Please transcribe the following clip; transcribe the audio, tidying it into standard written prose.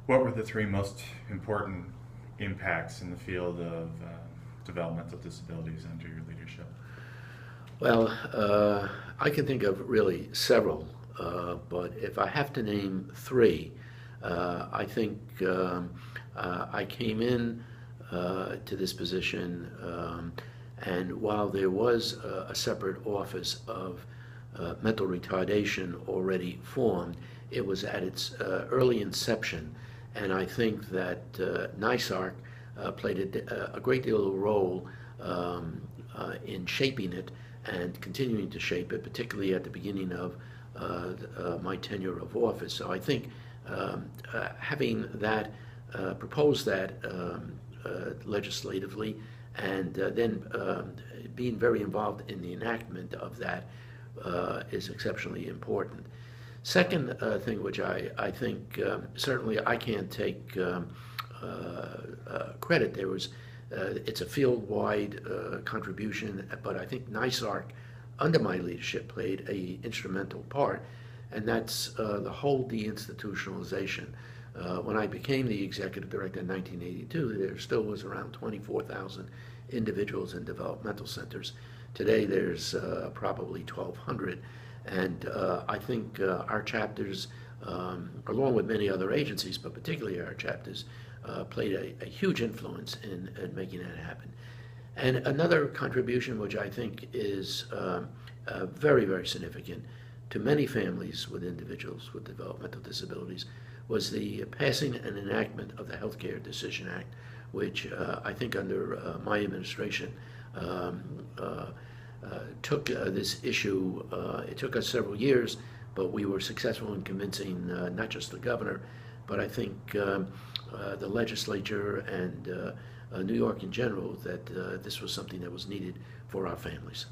What were the three most important impacts in the field of developmental disabilities under your leadership? Well, I can think of really several, but if I have to name three, I think I came in to this position, and while there was a separate office of mental retardation already formed, it was at its early inception, and I think that NYSARC played a great deal of a role in shaping it and continuing to shape it, particularly at the beginning of my tenure of office. So I think having that, propose that legislatively, and then being very involved in the enactment of that is exceptionally important. Second thing, which I think certainly I can't take credit, there was it's a field-wide contribution, but I think NYSARC, under my leadership, played a instrumental part, and that's the whole deinstitutionalization. When I became the executive director in 1982, there still was around 24,000 individuals in developmental centers. Today, there's probably 1,200, and I think our chapters, along with many other agencies, but particularly our chapters, played a huge influence in making that happen. And another contribution, which I think is very, very significant to many families with individuals with developmental disabilities, was the passing and enactment of the Healthcare Decision Act, which I think under my administration took this issue. It took us several years, but we were successful in convincing not just the governor, but I think the legislature and New York in general, that this was something that was needed for our families.